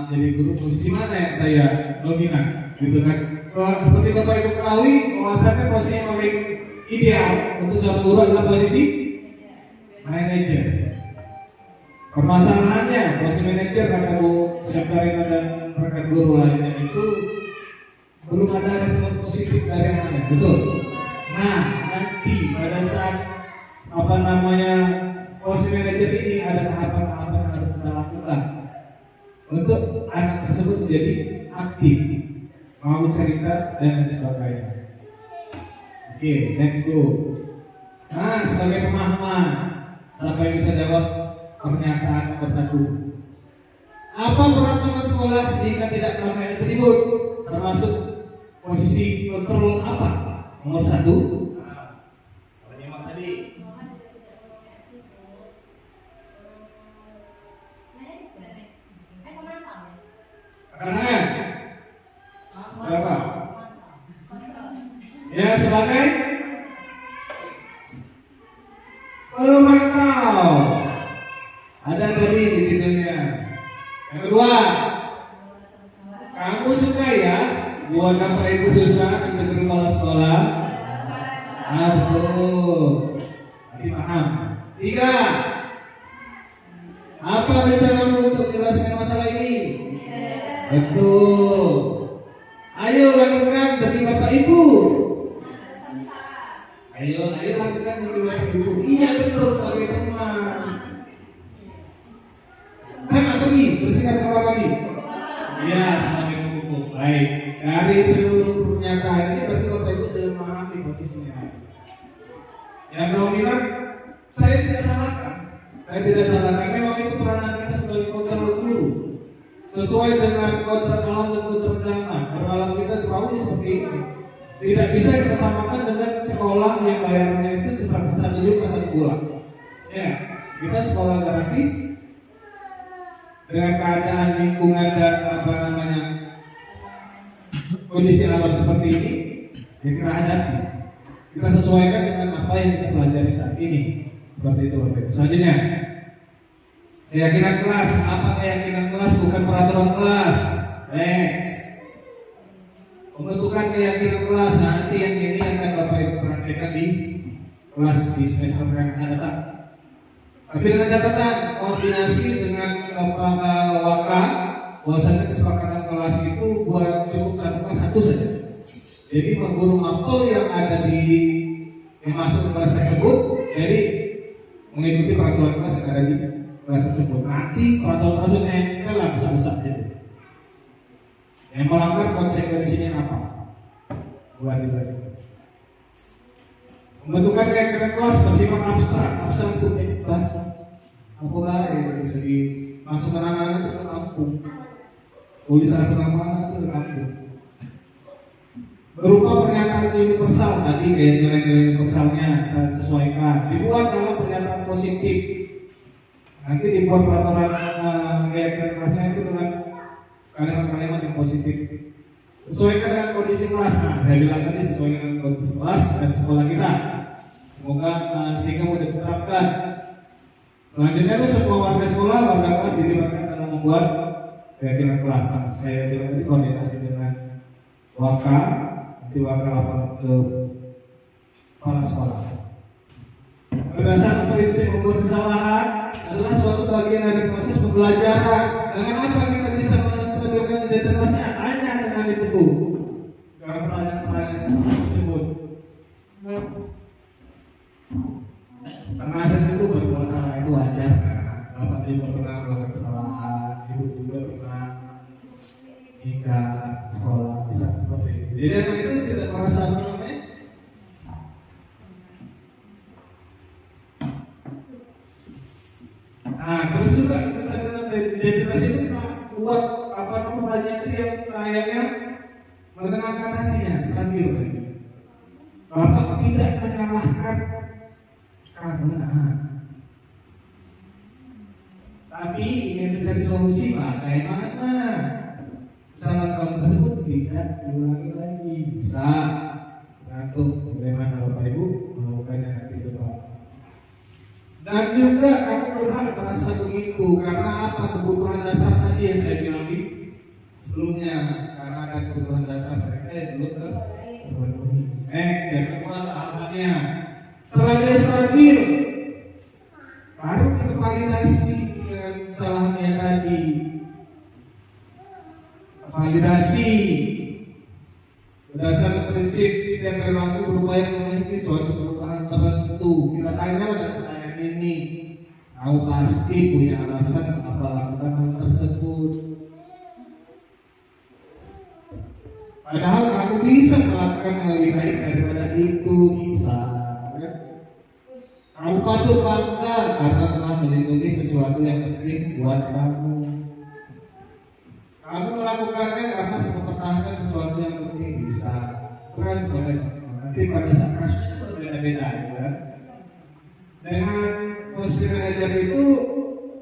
S1: jadi guru. Posisi mana yang saya dominan, gitu kan? Seperti Bapak Ibu ketahui, bahwasannya posisi yang paling ideal untuk seorang guru adalah posisi manajer. Permasalahannya, posisi manajer kata Bu Septarina dan rekan guru lainnya itu belum ada respon positif dari anaknya, betul? Nah, nanti pada saat posisi manajer ini ada tahapan-tahapan yang harus kita lakukan untuk anak tersebut menjadi aktif, mau cerita dan sebagainya. Oke, next go. Nah, sebagai pemahaman, siapa yang bisa jawab pernyataan nomor 1? Apa peran teman sekolah jika tidak memakai atribut? Termasuk posisi kontrol apa? Nomor 1. Penyimak tadi. Kanan. Siapa? Ya, sebagai pemantau. Ada lebih di dunia. Yang kedua, kamu suka ya buat Bapak Ibu susah untuk kepala sekolah? Betul. Nanti paham. 3, apa rencanamu untuk jelaskan masalah ini? Betul. Ayo lakukan demi Bapak Ibu. Ayo lakukan demi Bapak Ibu. Iya betul, sebagai teman. Saya nggak pergi, bersihkan kamar lagi. Iya, sebagai penghukum. Baik. Dari seluruh pernyataan ini berarti Bapak Ibu sudah memahami posisinya. Yang dominan, saya tidak salahkan. Memang itu peranan kita sebagai kontrol guru. Sesuai dengan kodrat alam dan kodrat zaman. Karena alam kita tahu seperti ini. Tidak bisa kita samakan dengan sekolah yang bayarnya itu 1 juta 1 bulan. Ya, kita sekolah gratis dengan keadaan lingkungan dan kondisi alam seperti ini, ya kita hadapi. Kita sesuaikan dengan apa yang kita pelajari saat ini. Seperti itu Bapak Ibu. Selanjutnya, keyakinan kelas. Apa keyakinan kelas? Bukan peraturan kelas. Next. Pembentukan keyakinan kelas. Nanti yang ini akan Bapak Ibu praktekkan di kelas di semester yang akan datang. Tapi dengan catatan koordinasi dengan Waka, bahwasanya kesepakatan kelas itu buat cukup satu kelas satu saja. Jadi guru mapel yang ada yang masuk ke kelas tersebut, jadi mengikuti peraturan kelas yang ada di kelas tersebut. Nanti peraturan kelas itu nempel lah bisa-bisa aja. Yang melanggar konsekuensinya apa? Buat dibagi. Pembentukan keyakinan kelas bersifat abstrak itu bebas. Aku dari segi masukan anak-anak itu kampung, tulisan penamaran itu kampung. Berupa pernyataan universal tadi kayak nilai-nilai universalnya kita sesuaikan. Dibuat dalam pernyataan positif. Nanti dibuat peraturan keyakinan kelasnya itu dengan kalimat-kalimat yang positif. Sesuaikan dengan kondisi kelas. Nah, saya bilang tadi sesuaikan dengan kondisi kelas dan sekolah kita. Semoga sehingga mudah diterapkan. Selanjutnya itu semua warga sekolah, warga kelas dilibatkan dalam membuat keyakinan kelas. Nah, saya bilang tadi koordinasi dengan Waka, nanti Waka lapor ke kepala sekolah. Berdasarkan prinsip membuat kesalahan adalah suatu bagian dari proses pembelajaran. Dengan apa kita bisa menentukan identitasnya? Tanya dengan itu. Dalam pertanyaan-pertanyaan tersebut. Karena itu berbuat salah itu wajar. Bapak Ibu pernah melakukan kesalahan, Ibu juga pernah hingga sekolah bisa seperti itu. Jadi anak itu tidak merasa namanya. Nah, terus juga kita dalam identitas itu kita buat pelajaran yang kayaknya menenangkan hatinya stabil. Bapak tidak menyalahkan karena, tapi ingin mencari solusi bagaimana kesalahan kamu tersebut tidak diulangi lagi. Bisa tergantung bagaimana Bapak Ibu melakukannya nanti ke depan. Dan juga kamu berhak merasa begitu karena apa? Kebutuhan dasar tadi yang saya bilang di sebelumnya, karena ada kebutuhan dasar mereka yang belum terpenuhi. Yang kedua tahapannya setelah dia stabil, baru kita validasi dengan kesalahannya tadi. Validasi berdasarkan prinsip setiap perilaku berupaya memiliki suatu perubahan tertentu. Kita tanya pada pertanyaan ini, kamu pasti punya alasan apa lakukan hal tersebut. Padahal kamu bisa melakukan yang lebih baik daripada itu, bisa. Kamu patut bangga karena telah melindungi sesuatu yang penting buat kamu. Kamu melakukannya karena mempertahankan sesuatu yang penting, bisa. Itu kan sebenarnya nanti pada saat kasusnya berbeda-beda, ya. Dengan posisi manajer itu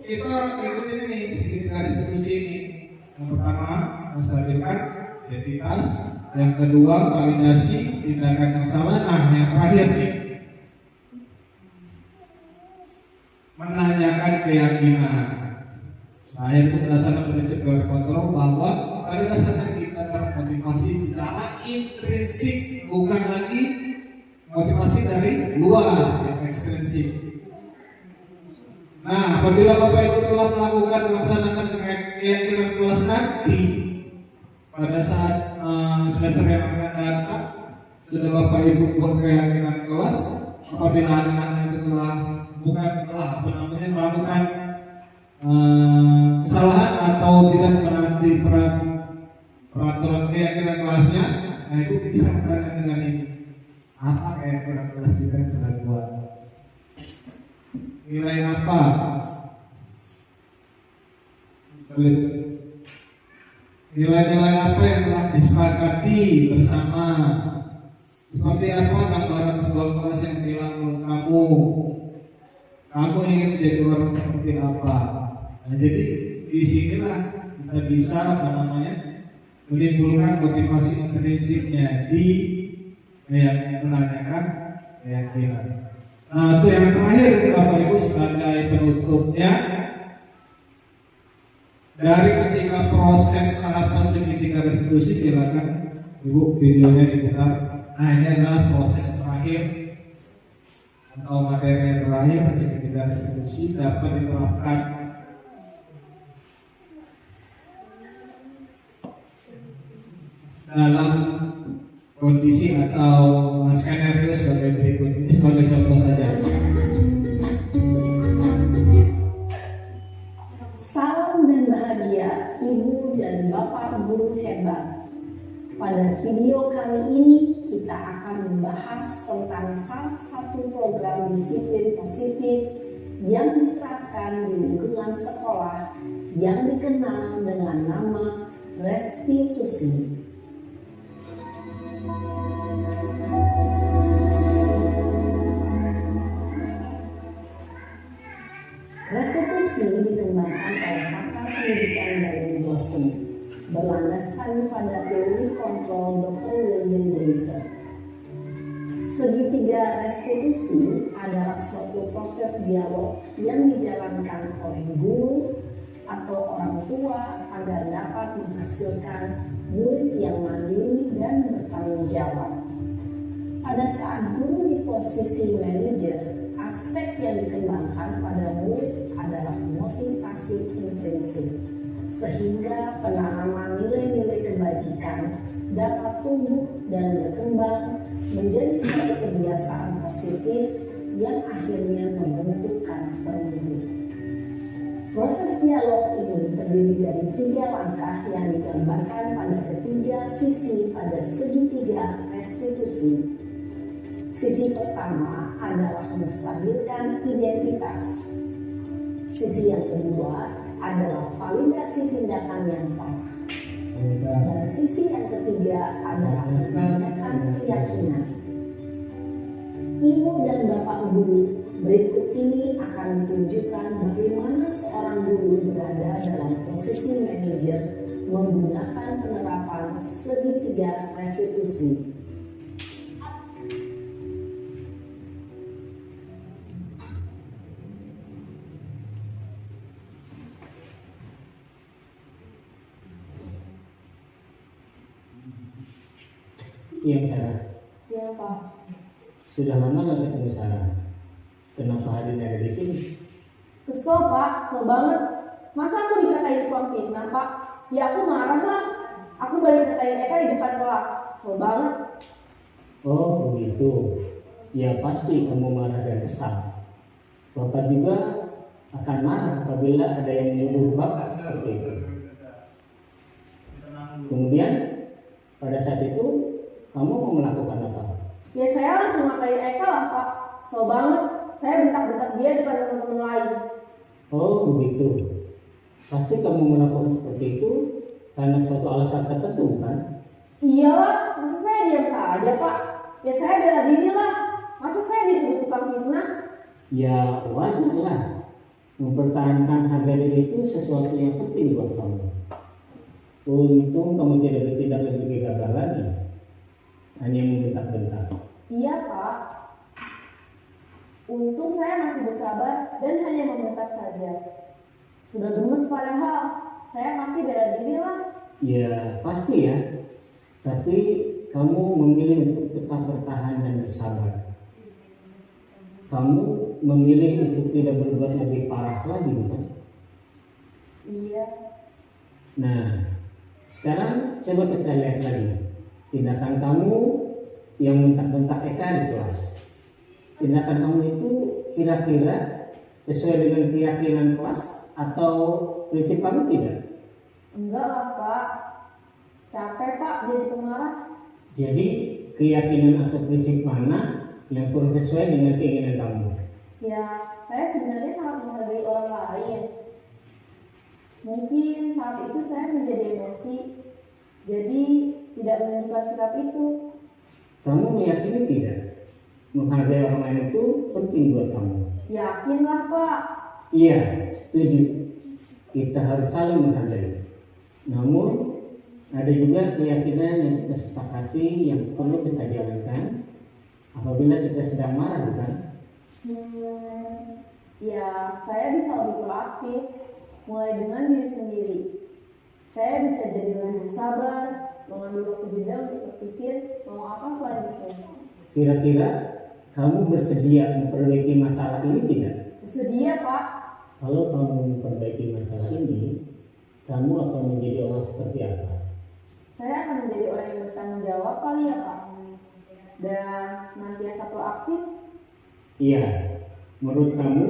S1: kita ikutin ini, sedikit diskusi ini. Yang pertama, menstabilkan identitas. Yang kedua, validasi tindakan yang salah. Nah, yang terakhir nih, menanyakan keyakinan. Nah, itu berdasarkan prinsip teori kontrol bahwa pada dasarnya kita termotivasi secara intrinsik, bukan lagi motivasi dari luar yang ekstrinsik. Nah, apabila Bapak Ibu telah melakukan melaksanakan keyakinan kelas nanti pada saat semester yang akan datang, sudah Bapak Ibu buat keyakinan kelas. Apabila anak-anak itu melakukan kesalahan atau tidak menaati peraturan keyakinan kelasnya, nah itu bisa berkaitan dengan ini. Apa keyakinan kelas kita yang sudah buat? Nilai apa? Nilai-nilai apa yang telah disepakati bersama? Seperti apa gambaran sebuah kelas yang bilang kamu? Kamu ingin menjadi orang seperti apa? Nah, jadi di sinilah kita bisa menimbulkan motivasi intrinsipnya di yang menanyakan keyakinan. Nah, itu yang terakhir Bapak Ibu sebagai penutupnya, dari ketika proses tahapan segitiga restitusi, silakan Ibu videonya diputar. Nah, ini adalah proses terakhir atau materi terakhir segitiga restitusi dapat diterapkan dalam kondisi atau skenario sebagai berikut. Ini sebagai contoh saja.
S4: Salam dan bahagia Ibu dan Bapak guru hebat. Pada video kali ini kita akan membahas tentang salah satu program disiplin positif yang diterapkan di lingkungan sekolah yang dikenal dengan nama restitusi. Restitusi dikembangkan oleh pakar pendidikan dan dosen berlandaskan pada teori kontrol Dr. William Blaser. Segitiga restitusi adalah suatu proses dialog yang dijalankan oleh guru atau orang tua agar dapat menghasilkan murid yang mandiri dan bertanggung jawab. Pada saat guru di posisi manajer, aspek yang dikembangkan pada murid adalah motivasi intrinsik, sehingga penanaman nilai-nilai kebajikan dapat tumbuh dan berkembang menjadi suatu kebiasaan positif yang akhirnya membentuk karakter murid. Proses dialog ini terdiri dari 3 langkah yang digambarkan pada ketiga sisi pada segitiga restitusi. Sisi pertama adalah menstabilkan identitas. Sisi yang kedua adalah validasi tindakan yang salah. Dan sisi yang ketiga adalah menanyakan keyakinan. Ibu dan Bapak guru, berikut ini akan ditunjukkan bagaimana seorang guru berada dalam posisi manajer menggunakan penerapan segitiga restitusi.
S7: Siang Sarah.
S3: Siapa?
S7: Sudah lama nggak ketemu Sarah. Kenapa hari ini ada di sini?
S3: Kesel Pak, kesel banget. Masa aku dikatain tukang fitnah Pak? Ya aku marah lah. Aku balik katain Eka di depan kelas. Kesel banget.
S7: Oh begitu. Ya pasti kamu marah dan kesal. Bapak juga akan marah apabila ada yang menyuruh Bapak seperti itu. Kemudian pada saat itu kamu mau melakukan apa?
S3: Ya saya langsung ngatain Eka lah Pak. Kesel banget. Saya bentak-bentak dia depan teman-teman lain.
S7: Oh begitu. Pasti kamu melakukan seperti itu karena suatu alasan tertentu kan?
S3: Iyalah, masa saya diam saja Pak? Ya saya bela diri lah. Masa saya dituduh tukang fitnah?
S7: Ya wajar lah. Mempertahankan harga diri itu sesuatu yang penting buat kamu. Untung kamu tidak bertindak lebih gegabah lagi. Hanya membentak-bentak.
S3: Iya Pak. Untung saya masih bersabar dan hanya membentak saja. Sudah gemes padahal. Saya pasti bela diri lah.
S7: Ya pasti ya. Tapi kamu memilih untuk tetap bertahan dan bersabar. Kamu memilih untuk tidak berbuat lebih parah lagi bukan?
S3: Iya.
S7: Nah, sekarang coba kita lihat lagi tindakan kamu yang bentak-bentak Eka di kelas. Tindakan kamu itu kira-kira sesuai dengan keyakinan kelas atau prinsip kamu tidak?
S3: Enggak lah Pak. Capek Pak jadi pemarah.
S7: Jadi keyakinan atau prinsip mana yang kurang sesuai dengan keinginan kamu?
S3: Ya, saya sebenarnya sangat menghargai orang lain. Mungkin saat itu saya menjadi emosi, jadi tidak menunjukkan sikap itu.
S7: Kamu meyakini tidak? Menghargai orang lain itu penting buat kamu.
S3: Yakinlah Pak.
S7: Iya, setuju. Kita harus saling menghargai. Namun, Ada juga keyakinan yang kita sepakati yang perlu kita jalankan apabila kita sedang marah, bukan?
S8: Ya, saya bisa lebih proaktif, mulai dengan diri sendiri. Saya bisa jadi lebih sabar, mengambil waktu jeda untuk berpikir mau apa selanjutnya.
S7: Kira-kira kamu bersedia memperbaiki masalah ini tidak?
S8: Bersedia, Pak.
S7: Kalau kamu memperbaiki masalah ini, kamu akan menjadi orang seperti apa?
S8: Saya akan menjadi orang yang bertanggung jawab kali ya, Pak. Dan senantiasa proaktif.
S7: Iya, menurut kamu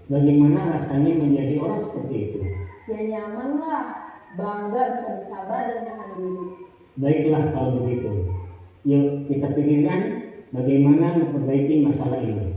S7: bagaimana rasanya menjadi orang seperti itu?
S8: Ya nyaman lah, bangga bisa bersabar dan menahan diri.
S7: Baiklah kalau begitu. Yuk kita pikirkan bagaimana memperbaiki masalah ini.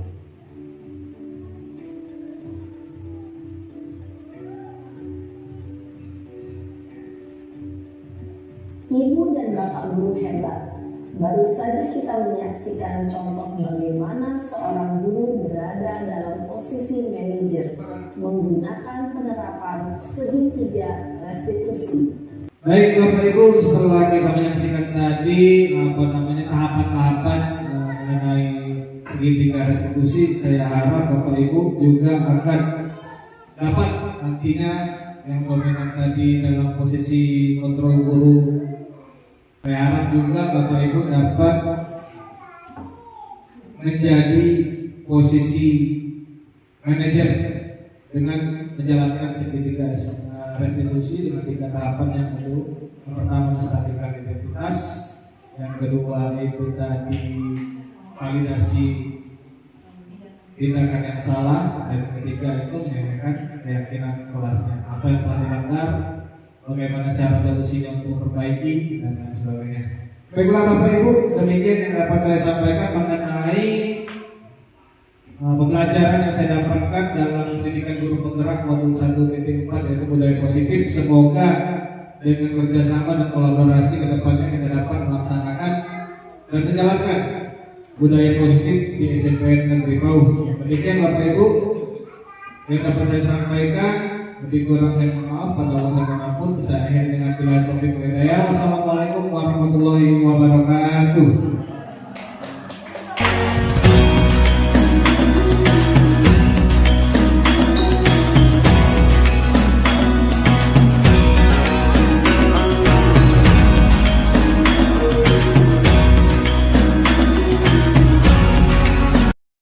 S4: Ibu dan Bapak guru hebat. Baru saja kita menyaksikan contoh bagaimana seorang guru berada dalam posisi manajer menggunakan penerapan segitiga restitusi.
S1: Baik Bapak Ibu, setelah kita menyaksikan tadi tahapan-tahapan mengenai segitiga restitusi, saya harap Bapak Ibu juga akan dapat nantinya yang dominan tadi dalam posisi kontrol guru. Saya harap juga Bapak Ibu dapat menjadi posisi manajer dengan menjalankan segitiga restitusi dengan 3 tahapan yang itu. Yang pertama menstabilkan identitas, yang kedua itu tadi validasi tindakan yang salah, dan yang ketiga itu menyampaikan keyakinan kelasnya apa yang telah dilanggar, bagaimana cara solusinya untuk memperbaiki dan lain sebagainya. Baiklah Bapak Ibu, demikian yang dapat saya sampaikan mengenai pembelajaran yang saya dapatkan dalam pendidikan guru penggerak modul 1.4 yaitu budaya positif. Semoga dengan kerjasama dan kolaborasi ke depannya kita dapat melaksanakan dan menjalankan budaya positif di SMPN Negeri Pau. Demikian Bapak Ibu yang dapat saya sampaikan. Lebih kurang saya mohon maaf pada waktu manapun. Saya akhiri dengan bila taufiq wal hidayah. Wassalamualaikum warahmatullahi wabarakatuh.